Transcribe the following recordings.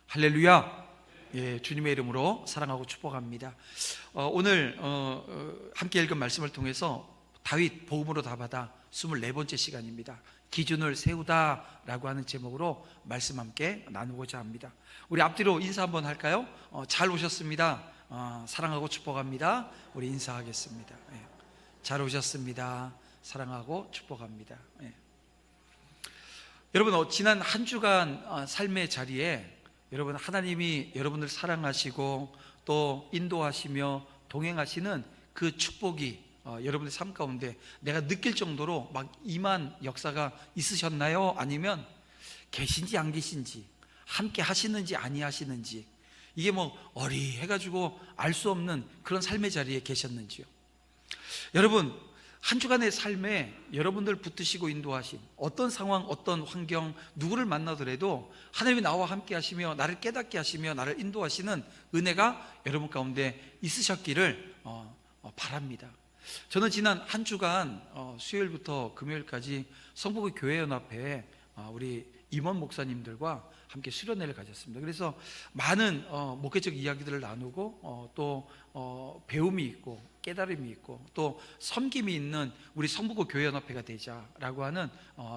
할렐루야. 예, 주님의 이름으로 사랑하고 축복합니다. 오늘 함께 읽은 말씀을 통해서 다윗 복음으로 답하다 24번째 시간입니다. 기준을 세우다라고 하는 제목으로 말씀 함께 나누고자 합니다. 우리 앞뒤로 인사 한번 할까요? 잘 오셨습니다. 사랑하고 축복합니다. 우리 인사하겠습니다. 예. 잘 오셨습니다. 사랑하고 축복합니다. 예. 여러분, 지난 한 주간 삶의 자리에 여러분, 하나님이 여러분을 사랑하시고 또 인도하시며 동행하시는 그 축복이 여러분의 삶 가운데 내가 느낄 정도로 막 임한 역사가 있으셨나요? 아니면 계신지 안 계신지, 함께 하시는지 아니하시는지, 이게 뭐 어리해가지고 알 수 없는 그런 삶의 자리에 계셨는지요? 여러분, 한 주간의 삶에 여러분들 붙드시고 인도하신 어떤 상황, 어떤 환경, 누구를 만나더라도 하나님이 나와 함께 하시며 나를 깨닫게 하시며 나를 인도하시는 은혜가 여러분 가운데 있으셨기를 바랍니다. 저는 지난 한 주간 수요일부터 금요일까지 성북의 교회연합회에 우리 임원 목사님들과 함께 수련회를 가졌습니다. 그래서 많은 목회적 이야기들을 나누고 또 배움이 있고 깨달음이 있고 또 섬김이 있는 우리 성북의 교회연합회가 되자라고 하는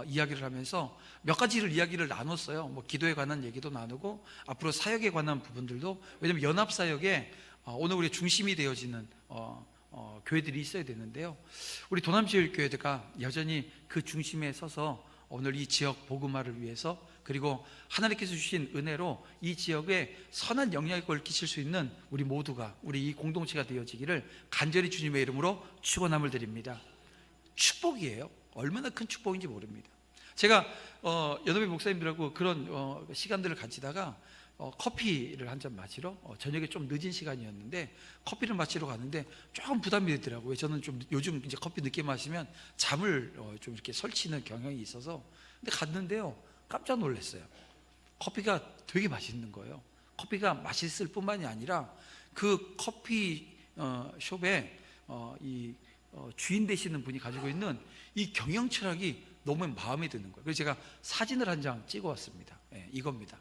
이야기를 하면서 몇 가지를 이야기를 나눴어요. 뭐 기도에 관한 얘기도 나누고 앞으로 사역에 관한 부분들도, 왜냐하면 연합사역에 오늘 우리 중심이 되어지는 교회들이 있어야 되는데요, 우리 도남지역교회가 여전히 그 중심에 서서 오늘 이 지역 복음화를 위해서, 그리고 하나님께서 주신 은혜로 이 지역에 선한 영향력을 끼칠 수 있는 우리 모두가, 우리 이 공동체가 되어지기를 간절히 주님의 이름으로 축원함을 드립니다. 축복이에요. 얼마나 큰 축복인지 모릅니다. 제가 연합회 목사님들하고 그런 시간들을 가지다가 커피를 한 잔 마시러 저녁에 좀 늦은 시간이었는데 커피를 마시러 가는데 조금 부담이 되더라고요. 저는 좀 요즘 이제 커피 늦게 마시면 잠을 좀 이렇게 설치는 경향이 있어서, 근데 갔는데요, 깜짝 놀랐어요. 커피가 되게 맛있는 거예요. 커피가 맛있을 뿐만이 아니라 그 커피 숍에 이 주인 되시는 분이 가지고 있는 이 경영 철학이 너무 마음에 드는 거예요. 그래서 제가 사진을 한 장 찍어 왔습니다. 이겁니다.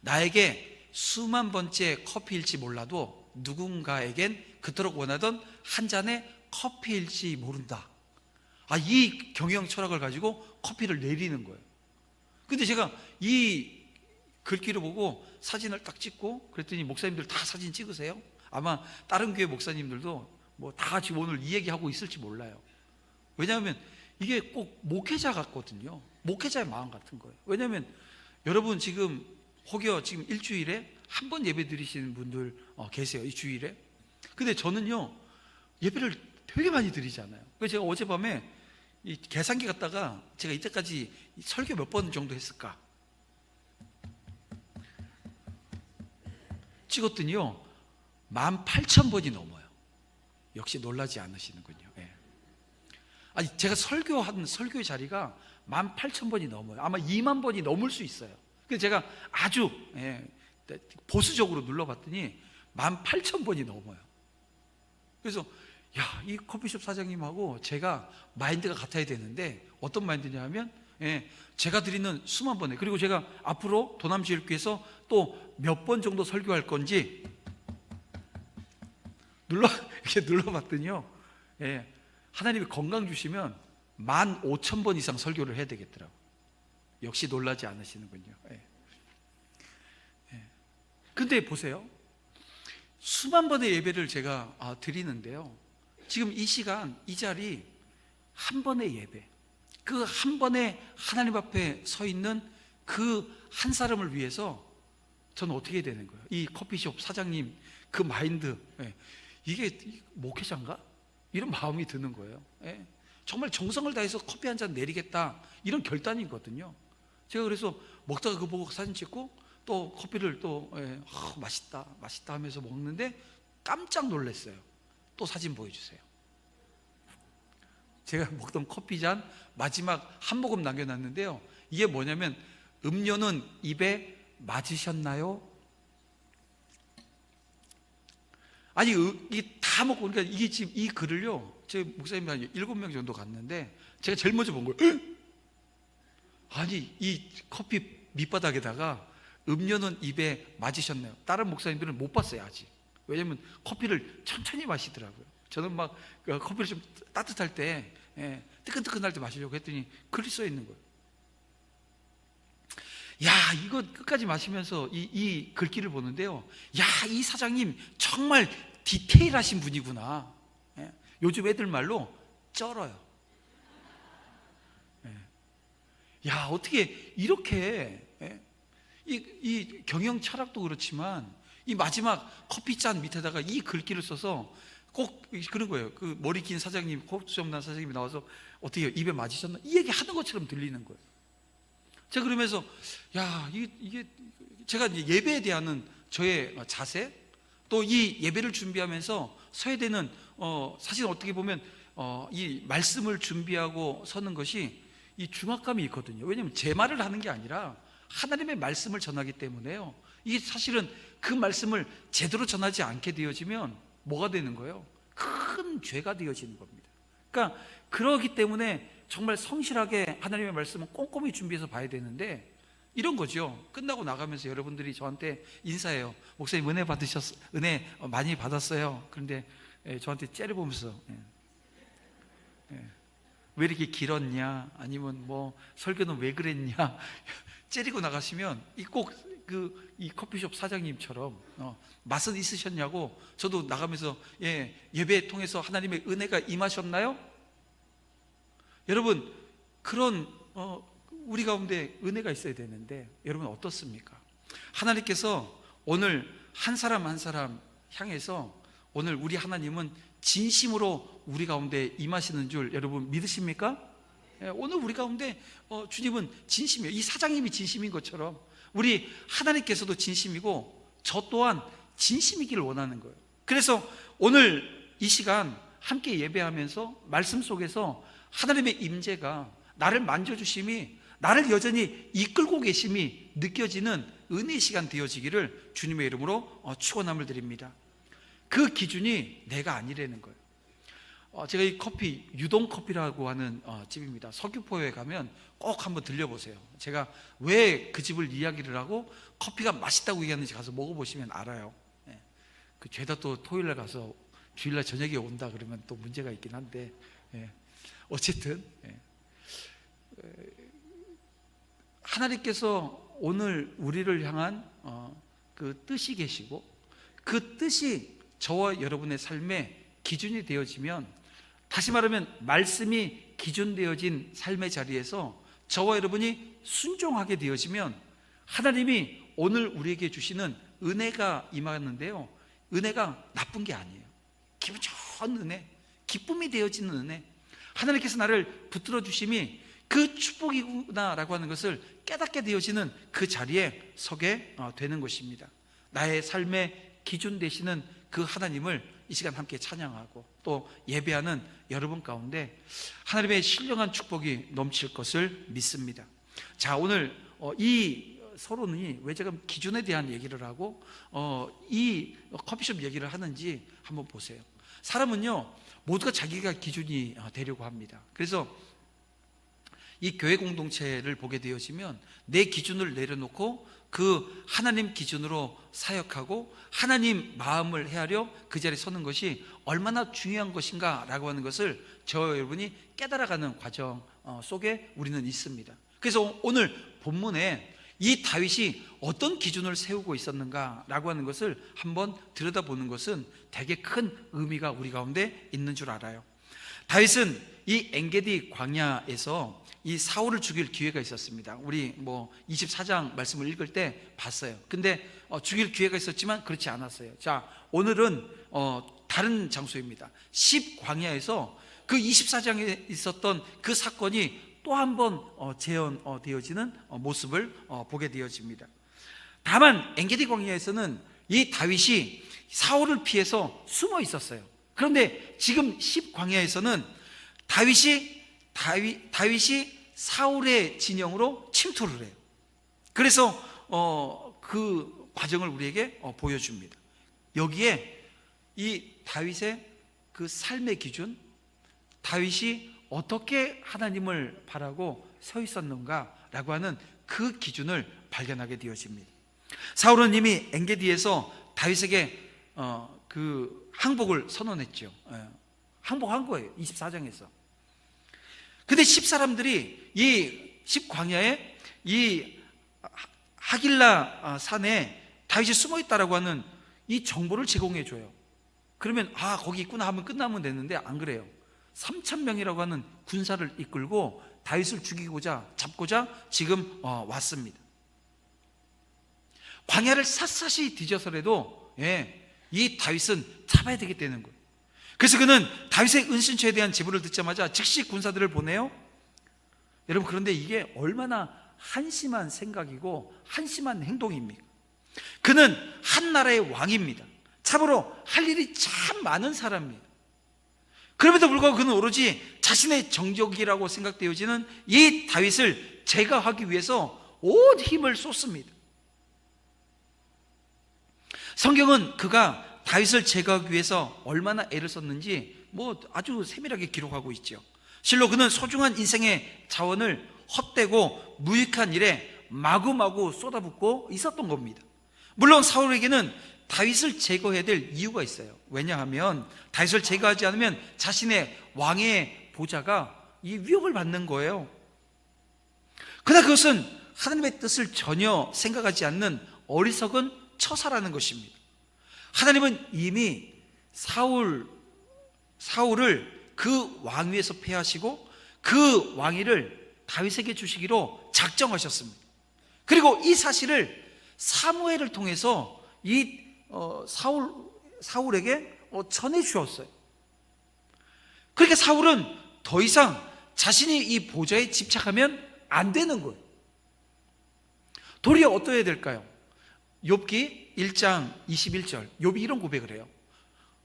나에게 수만 번째 커피일지 몰라도 누군가에겐 그토록 원하던 한 잔의 커피일지 모른다. 이 경영 철학을 가지고 커피를 내리는 거예요. 근데 제가 이 글귀를 보고 사진을 딱 찍고 그랬더니 목사님들 다 사진 찍으세요? 아마 다른 교회 목사님들도 뭐 다 지금 오늘 이 얘기하고 있을지 몰라요. 왜냐하면 이게 꼭 목회자 같거든요. 목회자의 마음 같은 거예요. 왜냐하면 여러분 혹여 지금 일주일에 한 번 예배 드리시는 분들 계세요, 이 주일에. 근데 저는요, 예배를 되게 많이 드리잖아요. 그래서 제가 어젯밤에 이 계산기 갖다가 제가 이때까지 설교 몇 번 정도 했을까 찍었더니요, 18,000번이 넘어요. 역시 놀라지 않으시는군요. 제가 설교한 설교의 자리가 18,000번이 넘어요. 아마 2만 번이 넘을 수 있어요. 그래서 제가 아주 보수적으로 눌러봤더니 18,000번이 넘어요. 그래서 이 커피숍 사장님하고 제가 마인드가 같아야 되는데 어떤 마인드냐 하면 제가 드리는 수만 번에, 그리고 제가 앞으로 도남지역교회에서 또 몇 번 정도 설교할 건지 이렇게 눌러봤더니요, 하나님이 건강 주시면 15,000번 이상 설교를 해야 되겠더라고요. 역시 놀라지 않으시는군요. 근데 보세요, 수만 번의 예배를 제가 드리는데요, 지금 이 시간 이 자리 한 번의 예배, 그 한 번에 하나님 앞에 서 있는 그 한 사람을 위해서 저는 어떻게 해야 되는 거예요? 이 커피숍 사장님 그 마인드, 이게 목회자인가? 이런 마음이 드는 거예요. 정말 정성을 다해서 커피 한 잔 내리겠다, 이런 결단이거든요. 제가 그래서 먹다가 그거 보고 사진 찍고 또 커피를 또 맛있다 하면서 먹는데 깜짝 놀랐어요. 또 사진 보여주세요. 제가 먹던 커피 잔 마지막 한 모금 남겨놨는데요, 이게 뭐냐면 음료는 입에 맞으셨나요? 이게 다 먹고, 그러니까 이게 지금 이 글을요, 제 목사님 한 7명 정도 갔는데 제가 제일 먼저 본 거예요. 이 커피 밑바닥에다가 음료는 입에 맞으셨나요? 다른 목사님들은 못 봤어요 아직. 왜냐면 커피를 천천히 마시더라고요. 저는 막 커피를 좀 따뜻할 때, 뜨끈뜨끈할 때 마시려고 했더니 글이 써 있는 거예요. 야, 이거 끝까지 마시면서 이 글귀를 보는데요, 야, 이 사장님 정말 디테일하신 분이구나. 요즘 애들 말로 쩔어요. 야, 어떻게 이렇게, 이 경영 철학도 그렇지만 이 마지막 커피잔 밑에다가 이 글귀를 써서 꼭 그런 거예요. 그 머리 긴 사장님, 콧수염 난 사장님이 나와서 어떻게 입에 맞으셨나? 이 얘기 하는 것처럼 들리는 거예요. 제가 그러면서 야, 이게 제가 이제 예배에 대한 저의 자세, 또 이 예배를 준비하면서 서야 되는 사실 어떻게 보면 이 말씀을 준비하고 서는 것이 이 중압감이 있거든요. 왜냐하면 제 말을 하는 게 아니라 하나님의 말씀을 전하기 때문에요. 이게 사실은 그 말씀을 제대로 전하지 않게 되어지면 뭐가 되는 거예요? 큰 죄가 되어지는 겁니다. 그러니까 그러기 때문에 정말 성실하게 하나님의 말씀을 꼼꼼히 준비해서 봐야 되는데, 이런 거죠. 끝나고 나가면서 여러분들이 저한테 인사해요. 목사님 은혜 많이 받았어요. 그런데 저한테 째려보면서 왜 이렇게 길었냐, 아니면 뭐 설교는 왜 그랬냐 째리고 나가시면 이 커피숍 사장님처럼 맛은 있으셨냐고, 저도 나가면서 예배 통해서 하나님의 은혜가 임하셨나요? 여러분, 그런 우리 가운데 은혜가 있어야 되는데 여러분 어떻습니까? 하나님께서 오늘 한 사람 한 사람 향해서 오늘 우리 하나님은 진심으로 우리 가운데 임하시는 줄 여러분 믿으십니까? 오늘 우리 가운데 주님은 진심이에요. 이 사장님이 진심인 것처럼 우리 하나님께서도 진심이고 저 또한 진심이기를 원하는 거예요. 그래서 오늘 이 시간 함께 예배하면서 말씀 속에서 하나님의 임재가, 나를 만져주심이, 나를 여전히 이끌고 계심이 느껴지는 은혜의 시간 되어지기를 주님의 이름으로 축원함을 드립니다. 그 기준이 내가 아니라는 거예요. 제가 이 커피, 유동커피라고 하는 집입니다. 서귀포에 가면 꼭 한번 들려보세요. 제가 왜 그 집을 이야기를 하고 커피가 맛있다고 얘기하는지 가서 먹어보시면 알아요. 그 죄다 또 토요일날 가서 주일날 저녁에 온다 그러면 또 문제가 있긴 한데, 어쨌든 하나님께서 오늘 우리를 향한 그 뜻이 계시고, 그 뜻이 저와 여러분의 삶의 기준이 되어지면, 다시 말하면 말씀이 기준되어진 삶의 자리에서 저와 여러분이 순종하게 되어지면 하나님이 오늘 우리에게 주시는 은혜가 임하는데요, 은혜가 나쁜 게 아니에요. 기분 좋은 은혜, 기쁨이 되어지는 은혜, 하나님께서 나를 붙들어 주심이 그 축복이구나라고 하는 것을 깨닫게 되어지는 그 자리에 서게 되는 것입니다. 나의 삶의 기준 되시는 그 하나님을 이 시간 함께 찬양하고 또 예배하는 여러분 가운데 하나님의 신령한 축복이 넘칠 것을 믿습니다. 자, 오늘 이 서론이 왜 제가 기준에 대한 얘기를 하고 이 커피숍 얘기를 하는지 한번 보세요. 사람은요, 모두가 자기가 기준이 되려고 합니다. 그래서 이 교회 공동체를 보게 되어지면 내 기준을 내려놓고 그 하나님 기준으로 사역하고 하나님 마음을 헤아려 그 자리에 서는 것이 얼마나 중요한 것인가 라고 하는 것을 저와 여러분이 깨달아가는 과정 속에 우리는 있습니다. 그래서 오늘 본문에 이 다윗이 어떤 기준을 세우고 있었는가 라고 하는 것을 한번 들여다보는 것은 되게 큰 의미가 우리 가운데 있는 줄 알아요. 다윗은 이 엔게디 광야에서 이 사울을 죽일 기회가 있었습니다. 우리 24장 말씀을 읽을 때 봤어요. 근데 죽일 기회가 있었지만 그렇지 않았어요. 자, 오늘은 다른 장소입니다. 10광야에서 그 24장에 있었던 그 사건이 또 한 번 재현되어지는 모습을 보게 되어집니다. 다만 엔게디 광야에서는 이 다윗이 사울을 피해서 숨어 있었어요. 그런데 지금 10광야에서는 다윗이 사울의 진영으로 침투를 해요. 그래서 그 과정을 우리에게 보여줍니다. 여기에 이 다윗의 그 삶의 기준, 다윗이 어떻게 하나님을 바라고 서 있었는가라고 하는 그 기준을 발견하게 되어집니다. 사울은 이미 엔게디에서 다윗에게 그 항복을 선언했죠. 항복한 거예요. 24장에서. 근데 10사람들이 이 10광야에 이 하길라 산에 다윗이 숨어 있다라고 하는 이 정보를 제공해 줘요. 그러면 거기 있구나 하면 끝나면 되는데 안 그래요. 3,000명이라고 하는 군사를 이끌고 다윗을 잡고자 지금 왔습니다. 광야를 샅샅이 뒤져서라도 이 다윗은 잡아야 되겠다는 거예요. 그래서 그는 다윗의 은신처에 대한 제보를 듣자마자 즉시 군사들을 보내요. 여러분, 그런데 이게 얼마나 한심한 생각이고 한심한 행동입니까? 그는 한 나라의 왕입니다. 참으로 할 일이 참 많은 사람이에요. 그럼에도 불구하고 그는 오로지 자신의 정적이라고 생각되어지는 이 다윗을 제거하기 위해서 온 힘을 쏟습니다. 성경은 그가 다윗을 제거하기 위해서 얼마나 애를 썼는지 아주 세밀하게 기록하고 있죠. 실로 그는 소중한 인생의 자원을 헛되고 무익한 일에 마구마구 쏟아붓고 있었던 겁니다. 물론 사울에게는 다윗을 제거해야 될 이유가 있어요. 왜냐하면 다윗을 제거하지 않으면 자신의 왕의 보좌가 이 위협을 받는 거예요. 그러나 그것은 하나님의 뜻을 전혀 생각하지 않는 어리석은 처사라는 것입니다. 하나님은 이미 사울을 그 왕위에서 폐하시고 그 왕위를 다윗에게 주시기로 작정하셨습니다. 그리고 이 사실을 사무엘을 통해서 이 사울에게 전해 주었어요. 그러니까 사울은 더 이상 자신이 이 보좌에 집착하면 안 되는 거예요. 도리어 어떠해야 될까요? 욥기 1장 21절, 욥이 이런 고백을 해요.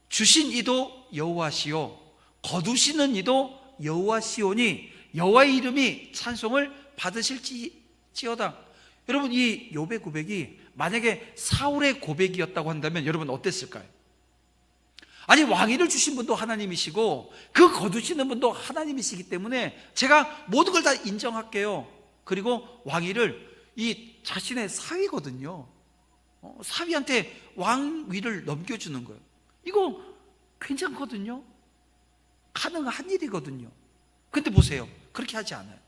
주신 이도 여호와시요 거두시는 이도 여호와시오니 여호와의 이름이 찬송을 받으실지어다. 여러분, 이 욥의 고백이 만약에 사울의 고백이었다고 한다면 여러분 어땠을까요? 아니, 왕위를 주신 분도 하나님이시고 그 거두시는 분도 하나님이시기 때문에 제가 모든 걸 다 인정할게요. 그리고 왕위를 이 자신의 사위거든요. 사위한테 왕위를 넘겨주는 거예요. 이거 괜찮거든요. 가능한 일이거든요. 근데 보세요, 그렇게 하지 않아요.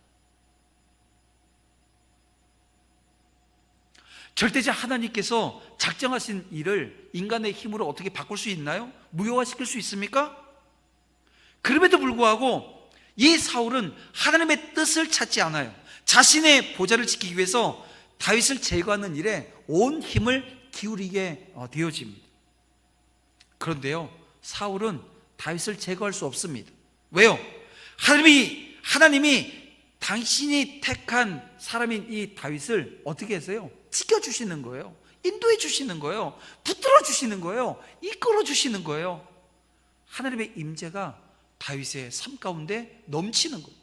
절대자 하나님께서 작정하신 일을 인간의 힘으로 어떻게 바꿀 수 있나요? 무효화시킬 수 있습니까? 그럼에도 불구하고 이 사울은 하나님의 뜻을 찾지 않아요. 자신의 보좌를 지키기 위해서 다윗을 제거하는 일에 온 힘을 기울이게 되어집니다. 그런데요, 사울은 다윗을 제거할 수 없습니다. 왜요? 하나님이 당신이 택한 사람인 이 다윗을 어떻게 했어요? 지켜주시는 거예요. 인도해 주시는 거예요. 붙들어 주시는 거예요. 이끌어 주시는 거예요. 하나님의 임재가 다윗의 삶 가운데 넘치는 거예요.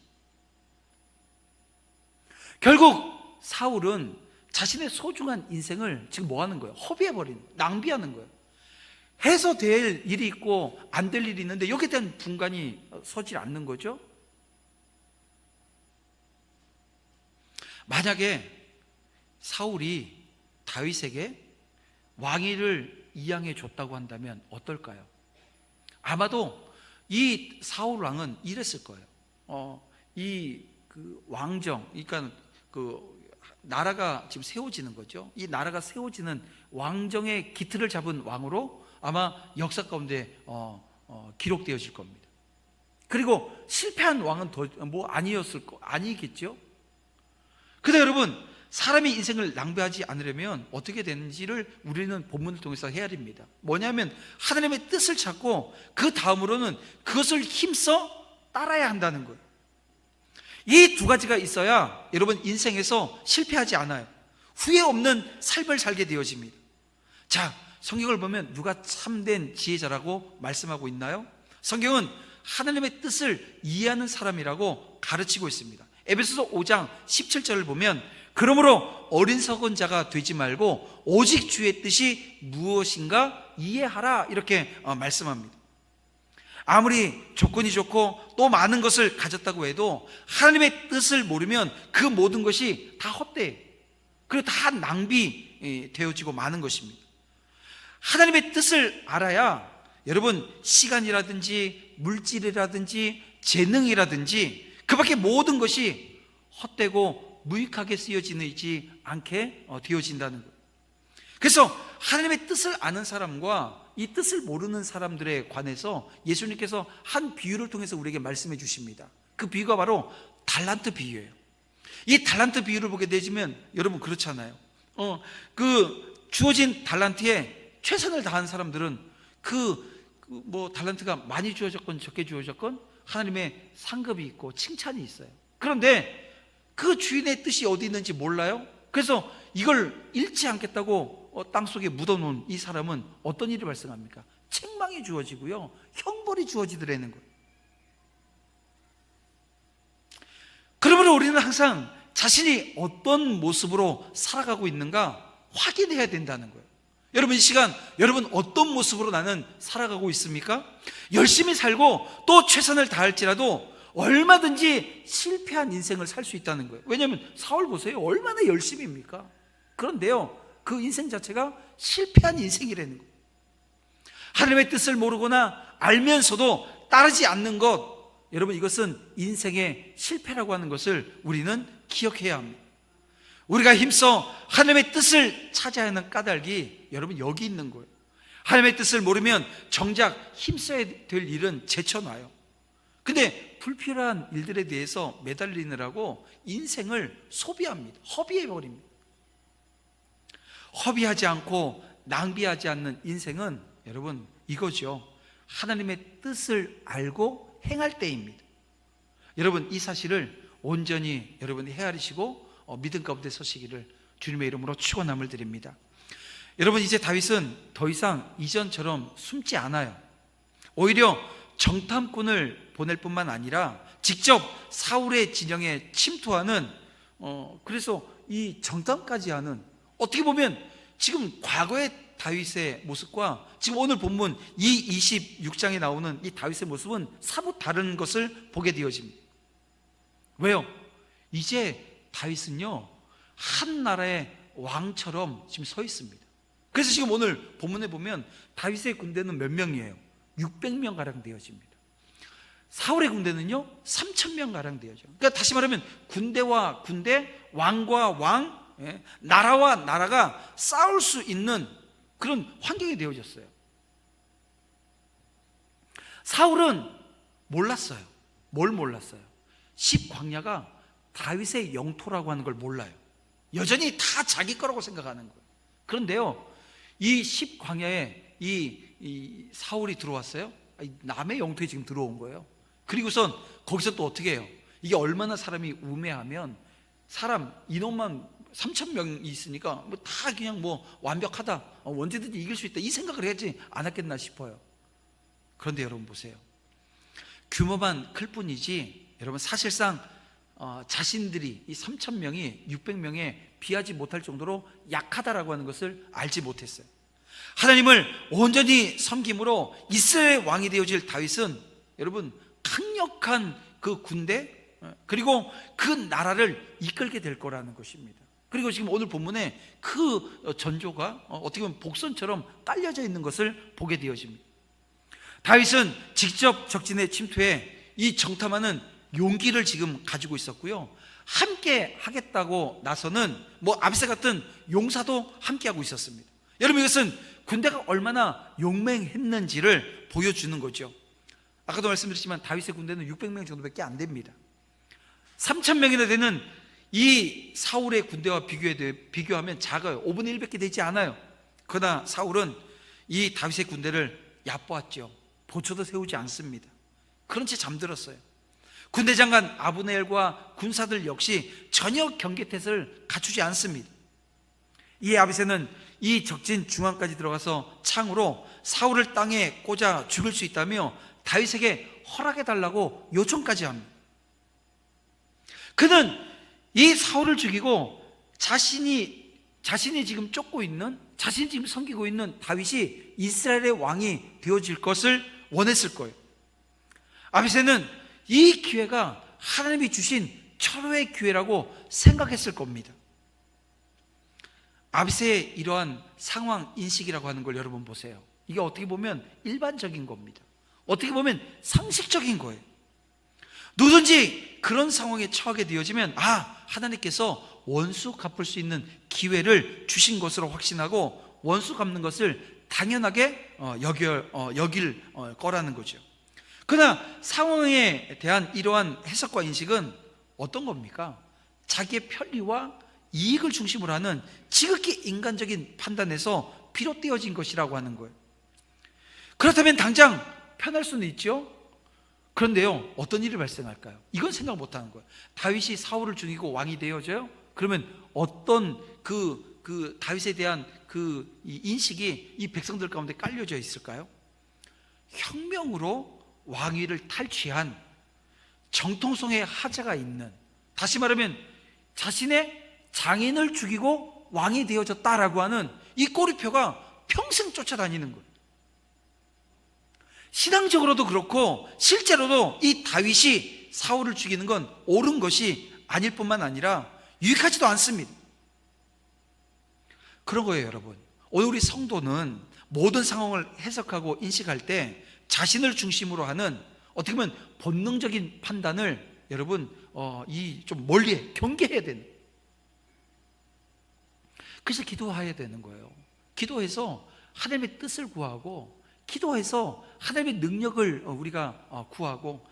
결국 사울은 자신의 소중한 인생을 지금 뭐 하는 거예요? 허비해버리는, 낭비하는 거예요. 해서 될 일이 있고 안 될 일이 있는데 여기에 대한 분간이 서질 않는 거죠. 만약에 사울이 다윗에게 왕위를 이양해 줬다고 한다면 어떨까요? 아마도 이 사울 왕은 이랬을 거예요. 그 왕정, 그러니까 그 나라가 지금 세워지는 거죠. 이 나라가 세워지는 왕정의 기틀을 잡은 왕으로 아마 역사 가운데 기록되어질 겁니다. 그리고 실패한 왕은 아니겠죠. 근데 여러분, 사람이 인생을 낭비하지 않으려면 어떻게 되는지를 우리는 본문을 통해서 헤아립니다. 뭐냐면 하나님의 뜻을 찾고 그 다음으로는 그것을 힘써 따라야 한다는 거예요. 이 두 가지가 있어야 여러분 인생에서 실패하지 않아요. 후회 없는 삶을 살게 되어집니다. 자, 성경을 보면 누가 참된 지혜자라고 말씀하고 있나요? 성경은 하나님의 뜻을 이해하는 사람이라고 가르치고 있습니다. 에베소서 5장 17절을 보면 그러므로 어리석은 자가 되지 말고 오직 주의 뜻이 무엇인가 이해하라, 이렇게 말씀합니다. 아무리 조건이 좋고 또 많은 것을 가졌다고 해도 하나님의 뜻을 모르면 그 모든 것이 다 헛되어요. 그리고 다 낭비, 되어지고 마는 것입니다. 하나님의 뜻을 알아야 여러분 시간이라든지 물질이라든지 재능이라든지 그 밖에 모든 것이 헛되고 무익하게 쓰여지지 않게 되어진다는 거예요. 그래서 하나님의 뜻을 아는 사람과 이 뜻을 모르는 사람들에 관해서 예수님께서 한 비유를 통해서 우리에게 말씀해 주십니다. 그 비유가 바로 달란트 비유예요. 이 달란트 비유를 보게 되시면 여러분 그렇잖아요. 그 주어진 달란트에 최선을 다한 사람들은 뭐 달란트가 많이 주어졌건 적게 주어졌건 하나님의 상급이 있고 칭찬이 있어요. 그런데 그 주인의 뜻이 어디 있는지 몰라요. 그래서 이걸 잃지 않겠다고 땅속에 묻어놓은 이 사람은 어떤 일이 발생합니까? 책망이 주어지고요, 형벌이 주어지더라는 거예요. 그러므로 우리는 항상 자신이 어떤 모습으로 살아가고 있는가 확인해야 된다는 거예요. 여러분 이 시간 여러분 어떤 모습으로 나는 살아가고 있습니까? 열심히 살고 또 최선을 다할지라도 얼마든지 실패한 인생을 살 수 있다는 거예요. 왜냐하면 사울 보세요. 얼마나 열심입니까? 그런데요, 그 인생 자체가 실패한 인생이라는 거예요. 하나님의 뜻을 모르거나 알면서도 따르지 않는 것, 여러분 이것은 인생의 실패라고 하는 것을 우리는 기억해야 합니다. 우리가 힘써 하나님의 뜻을 찾아야 하는 까닭이 여러분 여기 있는 거예요. 하나님의 뜻을 모르면 정작 힘써야 될 일은 제쳐놔요. 근데 불필요한 일들에 대해서 매달리느라고 인생을 소비합니다. 허비해버립니다. 허비하지 않고 낭비하지 않는 인생은 여러분 이거죠. 하나님의 뜻을 알고 행할 때입니다. 여러분 이 사실을 온전히 여러분이 헤아리시고 믿음 가운데 서시기를 주님의 이름으로 축원함을 드립니다. 여러분 이제 다윗은 더 이상 이전처럼 숨지 않아요. 오히려 정탐꾼을 보낼 뿐만 아니라 직접 사울의 진영에 침투하는 그래서 이 정탐까지 하는, 어떻게 보면 지금 과거의 다윗의 모습과 지금 오늘 본문 이 26장에 나오는 이 다윗의 모습은 사뭇 다른 것을 보게 되어집니다. 왜요? 이제 다윗은요 한 나라의 왕처럼 지금 서 있습니다. 그래서 지금 오늘 본문에 보면 다윗의 군대는 몇 명이에요? 600명 가량 되어집니다. 사울의 군대는요 3,000명 가량 되어져. 그러니까 다시 말하면 군대와 군대, 왕과 왕, 나라와 나라가 싸울 수 있는 그런 환경이 되어졌어요. 사울은 몰랐어요. 뭘 몰랐어요? 10광야가 다윗의 영토라고 하는 걸 몰라요. 여전히 다 자기 거라고 생각하는 거예요. 그런데요 이 10광야에 이 사울이 들어왔어요. 남의 영토에 지금 들어온 거예요. 그리고선 거기서 또 어떻게 해요? 이게 얼마나 사람이 우매하면 사람 인원만 3,000명이 있으니까 뭐 다 그냥 뭐 완벽하다, 언제든지 이길 수 있다, 이 생각을 하지 않았겠나 싶어요. 그런데 여러분 보세요. 규모만 클 뿐이지 여러분 사실상 자신들이 이 3,000명이 600명에 비하지 못할 정도로 약하다라고 하는 것을 알지 못했어요. 하나님을 온전히 섬김으로 이스라엘 왕이 되어질 다윗은 여러분 강력한 그 군대 그리고 그 나라를 이끌게 될 거라는 것입니다. 그리고 지금 오늘 본문에 그 전조가 어떻게 보면 복선처럼 깔려져 있는 것을 보게 되어집니다. 다윗은 직접 적진에 침투해 이 정탐하는 용기를 지금 가지고 있었고요, 함께 하겠다고 나서는 뭐 아비새 같은 용사도 함께 하고 있었습니다. 여러분 이것은 군대가 얼마나 용맹했는지를 보여주는 거죠. 아까도 말씀드렸지만 다윗의 군대는 600명 정도밖에 안 됩니다. 3,000명이나 되는 이 사울의 군대와 비교하면 작아요. 5분의 1밖에 되지 않아요. 그러나 사울은 이 다윗의 군대를 얕보았죠. 보초도 세우지 않습니다. 그런 채 잠들었어요. 군대 장관 아브넬과 군사들 역시 전혀 경계태세를 갖추지 않습니다. 이에 아비새는 이 적진 중앙까지 들어가서 창으로 사울을 땅에 꽂아 죽일 수 있다며 다윗에게 허락해달라고 요청까지 합니다. 그는 이 사울을 죽이고 자신이 지금 쫓고 있는, 자신이 지금 섬기고 있는 다윗이 이스라엘의 왕이 되어질 것을 원했을 거예요. 아비새는 이 기회가 하나님이 주신 철회의 기회라고 생각했을 겁니다. 아비새의 이러한 상황 인식이라고 하는 걸 여러분 보세요. 이게 어떻게 보면 일반적인 겁니다. 어떻게 보면 상식적인 거예요. 누구든지 그런 상황에 처하게 되어지면 하나님께서 원수 갚을 수 있는 기회를 주신 것으로 확신하고 원수 갚는 것을 당연하게 여길 거라는 거죠. 그러나 상황에 대한 이러한 해석과 인식은 어떤 겁니까? 자기의 편리와 이익을 중심으로 하는 지극히 인간적인 판단에서 비롯되어진 것이라고 하는 거예요. 그렇다면 당장 편할 수는 있죠. 그런데요, 어떤 일이 발생할까요? 이건 생각 못하는 거예요. 다윗이 사울을 죽이고 왕이 되어져요? 그러면 어떤 그 다윗에 대한 이 인식이 이 백성들 가운데 깔려져 있을까요? 혁명으로 왕위를 탈취한 정통성의 하자가 있는, 다시 말하면 자신의 장인을 죽이고 왕이 되어졌다라고 하는 이 꼬리표가 평생 쫓아다니는 거예요. 신앙적으로도 그렇고 실제로도 이 다윗이 사울을 죽이는 건 옳은 것이 아닐 뿐만 아니라 유익하지도 않습니다. 그런 거예요, 여러분. 오늘 우리 성도는 모든 상황을 해석하고 인식할 때 자신을 중심으로 하는 어떻게 보면 본능적인 판단을 여러분 좀 멀리 경계해야 되는, 그래서 기도해야 되는 거예요. 기도해서 하나님의 뜻을 구하고, 기도해서 하나님의 능력을 우리가 구하고,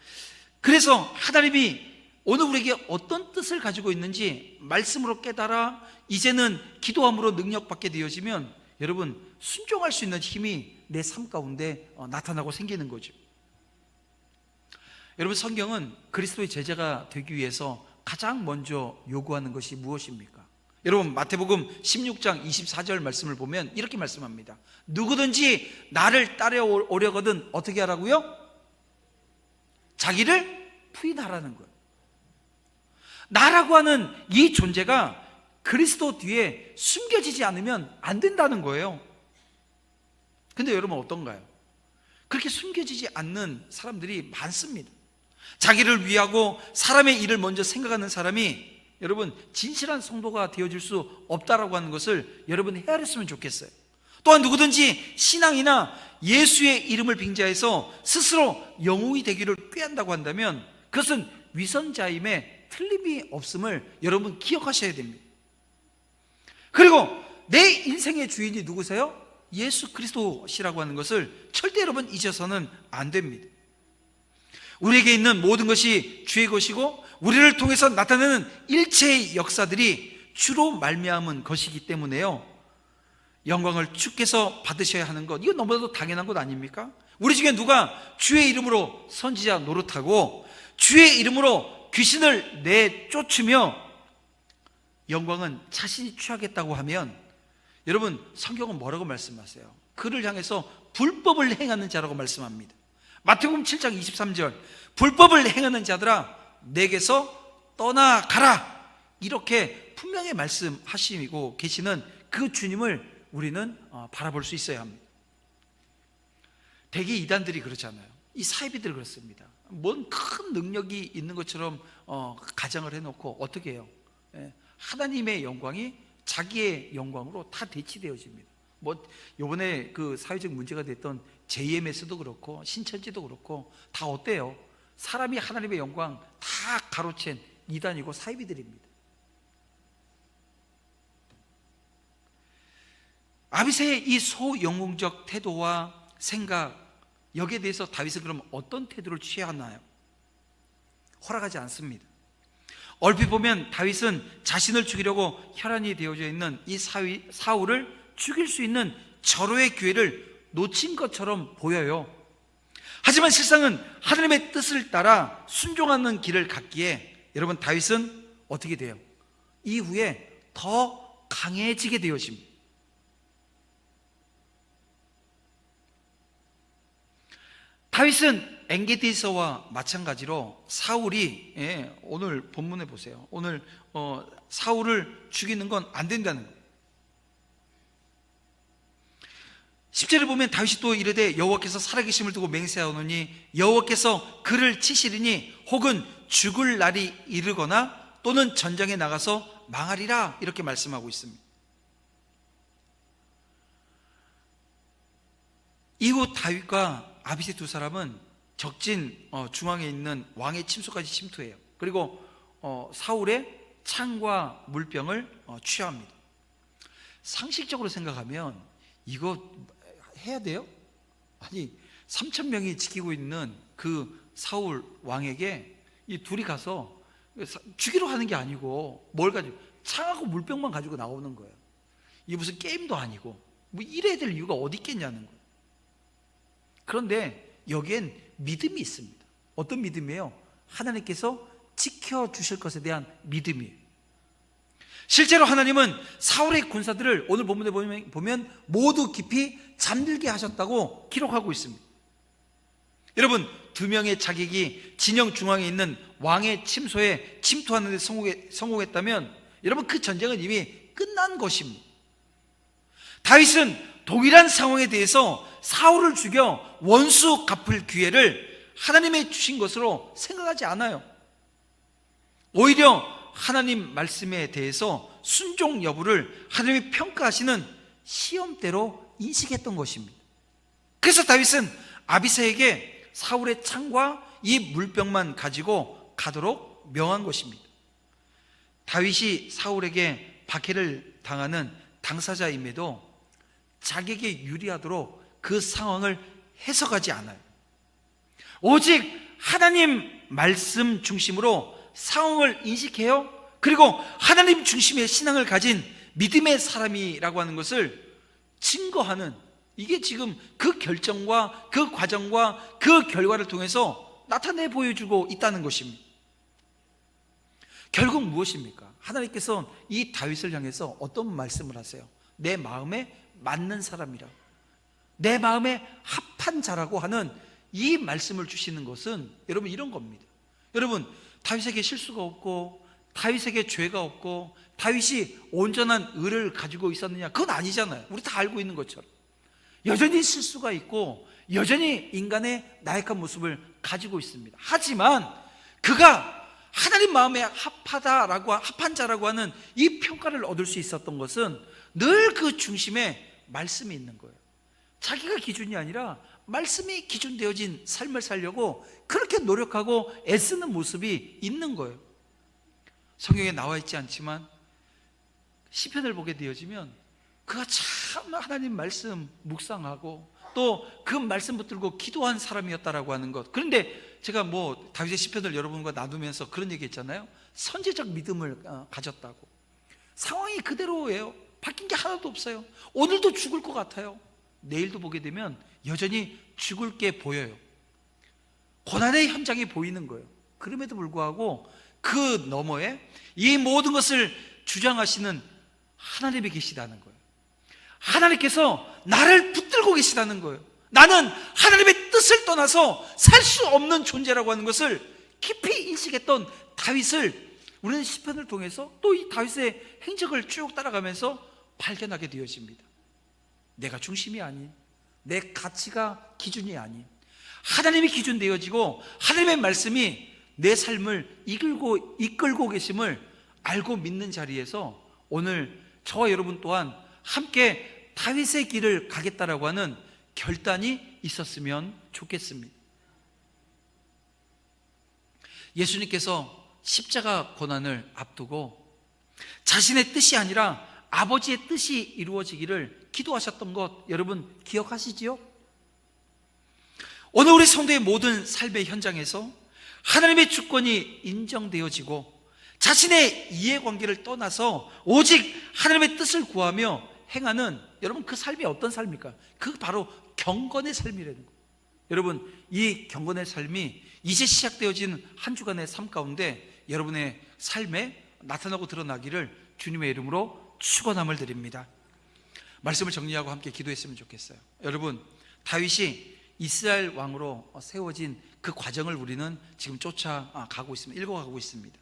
그래서 하나님이 오늘 우리에게 어떤 뜻을 가지고 있는지 말씀으로 깨달아 이제는 기도함으로 능력받게 되어지면 여러분 순종할 수 있는 힘이 내 삶 가운데 나타나고 생기는 거죠. 여러분, 성경은 그리스도의 제자가 되기 위해서 가장 먼저 요구하는 것이 무엇입니까? 여러분, 마태복음 16장 24절 말씀을 보면 이렇게 말씀합니다. 누구든지 나를 따라오려거든 어떻게 하라고요? 자기를 부인하라는 거예요. 나라고 하는 이 존재가 그리스도 뒤에 숨겨지지 않으면 안 된다는 거예요. 근데 여러분 어떤가요? 그렇게 숨겨지지 않는 사람들이 많습니다. 자기를 위하고 사람의 일을 먼저 생각하는 사람이 여러분 진실한 성도가 되어줄 수 없다라고 하는 것을 여러분 헤아렸으면 좋겠어요. 또한 누구든지 신앙이나 예수의 이름을 빙자해서 스스로 영웅이 되기를 꾀한다고 한다면 그것은 위선자임에 틀림이 없음을 여러분 기억하셔야 됩니다. 그리고 내 인생의 주인이 누구세요? 예수 그리스도시라고 하는 것을 절대 여러분 잊어서는 안 됩니다. 우리에게 있는 모든 것이 주의 것이고 우리를 통해서 나타나는 일체의 역사들이 주로 말미암은 것이기 때문에요, 영광을 주께서 받으셔야 하는 것, 이건 너무나도 당연한 것 아닙니까? 우리 중에 누가 주의 이름으로 선지자 노릇하고 주의 이름으로 귀신을 내쫓으며 영광은 자신이 취하겠다고 하면 여러분 성경은 뭐라고 말씀하세요? 그를 향해서 불법을 행하는 자라고 말씀합니다. 마태복음 7장 23절, 불법을 행하는 자들아 내게서 떠나가라, 이렇게 분명히 말씀하시고 계시는 그 주님을 우리는 바라볼 수 있어야 합니다. 대개 이단들이 그렇잖아요. 이 사이비들이 그렇습니다. 뭔 큰 능력이 있는 것처럼 가정을 해놓고 어떻게 해요? 하나님의 영광이 자기의 영광으로 다 대치되어집니다. 요번에 그 사회적 문제가 됐던 JMS도 그렇고 신천지도 그렇고 다 어때요? 사람이 하나님의 영광 다 가로챈 이단이고 사이비들입니다. 아비새의 이 소영웅적 태도와 생각, 여기에 대해서 다윗은 그럼 어떤 태도를 취해야 하나요? 허락하지 않습니다. 얼핏 보면 다윗은 자신을 죽이려고 혈안이 되어져 있는 이 사울을 죽일 수 있는 절호의 기회를 놓친 것처럼 보여요. 하지만 실상은 하나님의 뜻을 따라 순종하는 길을 갔기에 여러분 다윗은 어떻게 돼요? 이후에 더 강해지게 되어집니다. 다윗은 엔게디서와 마찬가지로 사울이, 오늘 본문에 보세요. 오늘 사울을 죽이는 건 안 된다는 거예요. 10절을 보면 다윗이 또 이르되 여호와께서 살아계심을 두고 맹세하오노니 여호와께서 그를 치시리니 혹은 죽을 날이 이르거나 또는 전장에 나가서 망하리라, 이렇게 말씀하고 있습니다. 이후 다윗과 아비새 두 사람은 적진 중앙에 있는 왕의 침소까지 침투해요. 그리고 사울의 창과 물병을 취합니다. 상식적으로 생각하면 이거 해야 돼요? 아니 3천 명이 지키고 있는 그 사울 왕에게 이 둘이 가서 죽이러 가는 게 아니고 뭘 가지고 창하고 물병만 가지고 나오는 거예요. 이게 무슨 게임도 아니고 뭐 이래야 될 이유가 어디 있겠냐는 거예요. 그런데 여기엔 믿음이 있습니다. 어떤 믿음이에요? 하나님께서 지켜주실 것에 대한 믿음이에요. 실제로 하나님은 사울의 군사들을 오늘 본문에 보면 모두 깊이 잠들게 하셨다고 기록하고 있습니다. 여러분, 2명의 자객이 진영 중앙에 있는 왕의 침소에 침투하는 데 성공했다면 여러분 그 전쟁은 이미 끝난 것입니다. 다윗은 동일한 상황에 대해서 사울을 죽여 원수 갚을 기회를 하나님이 주신 것으로 생각하지 않아요. 오히려 하나님 말씀에 대해서 순종 여부를 하나님이 평가하시는 시험대로 인식했던 것입니다. 그래서 다윗은 아비새에게 사울의 창과 이 물병만 가지고 가도록 명한 것입니다. 다윗이 사울에게 박해를 당하는 당사자임에도 자기에게 유리하도록 그 상황을 해석하지 않아요. 오직 하나님 말씀 중심으로 상황을 인식해요. 그리고 하나님 중심의 신앙을 가진 믿음의 사람이라고 하는 것을 증거하는, 이게 지금 그 결정과 그 과정과 그 결과를 통해서 나타내 보여주고 있다는 것입니다. 결국 무엇입니까? 하나님께서 이 다윗을 향해서 어떤 말씀을 하세요? 내 마음에 맞는 사람이라, 내 마음에 합한 자라고 하는 이 말씀을 주시는 것은 여러분 이런 겁니다. 여러분, 다윗에게 실수가 없고 다윗에게 죄가 없고 다윗이 온전한 의를 가지고 있었느냐? 그건 아니잖아요. 우리 다 알고 있는 것처럼 여전히 실수가 있고 여전히 인간의 나약한 모습을 가지고 있습니다. 하지만 그가 하나님 마음에 합한 자라고 하는 이 평가를 얻을 수 있었던 것은 늘 그 중심에 말씀이 있는 거예요. 자기가 기준이 아니라 말씀이 기준되어진 삶을 살려고 그렇게 노력하고 애쓰는 모습이 있는 거예요. 성경에 나와 있지 않지만 시편을 보게 되어지면 그가 참 하나님 말씀 묵상하고 또 그 말씀 붙들고 기도한 사람이었다라고 하는 것. 그런데 제가 다윗의 시편을 여러분과 나누면서 그런 얘기 했잖아요. 선제적 믿음을 가졌다고. 상황이 그대로예요. 바뀐 게 하나도 없어요. 오늘도 죽을 것 같아요. 내일도 보게 되면 여전히 죽을 게 보여요. 고난의 현장이 보이는 거예요. 그럼에도 불구하고 그 너머에 이 모든 것을 주장하시는 하나님이 계시다는 거예요. 하나님께서 나를 붙들고 계시다는 거예요. 나는 하나님의 뜻을 떠나서 살 수 없는 존재라고 하는 것을 깊이 인식했던 다윗을 우리는 시편을 통해서 또 이 다윗의 행적을 쭉 따라가면서 발견하게 되어집니다. 내가 중심이 아닌, 내 가치가 기준이 아닌 하나님이 기준 되어지고 하나님의 말씀이 내 삶을 이끌고 계심을 알고 믿는 자리에서 오늘 저와 여러분 또한 함께 다윗의 길을 가겠다라고 하는 결단이 있었으면 좋겠습니다. 예수님께서 십자가 고난을 앞두고 자신의 뜻이 아니라 아버지의 뜻이 이루어지기를 기도하셨던 것 여러분 기억하시지요? 오늘 우리 성도의 모든 삶의 현장에서 하나님의 주권이 인정되어지고 자신의 이해관계를 떠나서 오직 하나님의 뜻을 구하며 행하는 여러분 그 삶이 어떤 삶입니까? 그 바로 경건의 삶이라는 거예요. 여러분 이 경건의 삶이 이제 시작되어진 한 주간의 삶 가운데 여러분의 삶에 나타나고 드러나기를 주님의 이름으로 축원함을 드립니다. 말씀을 정리하고 함께 기도했으면 좋겠어요. 여러분 다윗이 이스라엘 왕으로 세워진 그 과정을 우리는 지금 쫓아가고 있습니다. 읽어가고 있습니다.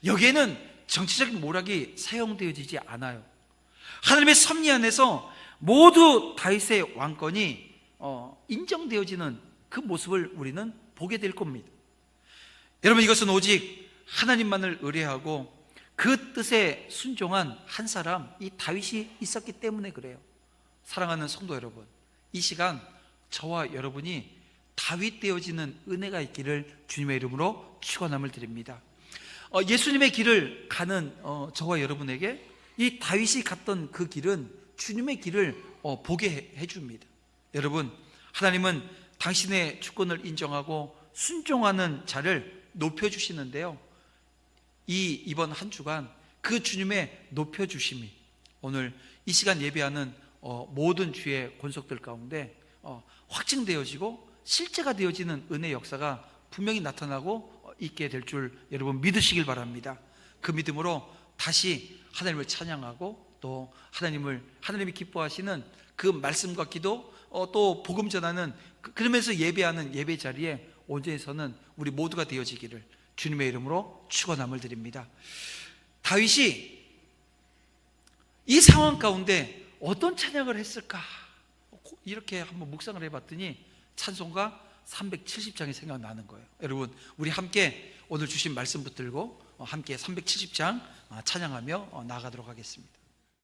여기에는 정치적인 모략이 사용되어지지 않아요. 하나님의 섭리 안에서 모두 다윗의 왕권이 인정되어지는 그 모습을 우리는 보게 될 겁니다. 여러분 이것은 오직 하나님만을 의뢰하고 그 뜻에 순종한 한 사람, 이 다윗이 있었기 때문에 그래요. 사랑하는 성도 여러분, 이 시간 저와 여러분이 다윗 되어지는 은혜가 있기를 주님의 이름으로 축원함을 드립니다. 예수님의 길을 가는 저와 여러분에게 이 다윗이 갔던 그 길은 주님의 길을 보게 해줍니다. 여러분, 하나님은 당신의 주권을 인정하고 순종하는 자를 높여주시는데요, 이번 한 주간 그 주님의 높여주심이 오늘 이 시간 예배하는 모든 주의 권속들 가운데 확증되어지고 실제가 되어지는 은혜 역사가 분명히 나타나고 있게 될 줄 여러분 믿으시길 바랍니다. 그 믿음으로 다시 하나님을 찬양하고 또 하나님이 기뻐하시는 그 말씀과 기도, 또 복음 전하는, 그러면서 예배하는 예배 자리에 온전히 서는 우리 모두가 되어지기를 주님의 이름으로 축원함을 드립니다. 다윗이 이 상황 가운데 어떤 찬양을 했을까, 이렇게 한번 묵상을 해봤더니 찬송가 370장이 생각나는 거예요. 여러분, 우리 함께 오늘 주신 말씀 붙들고 함께 370장 찬양하며 나아가도록 하겠습니다.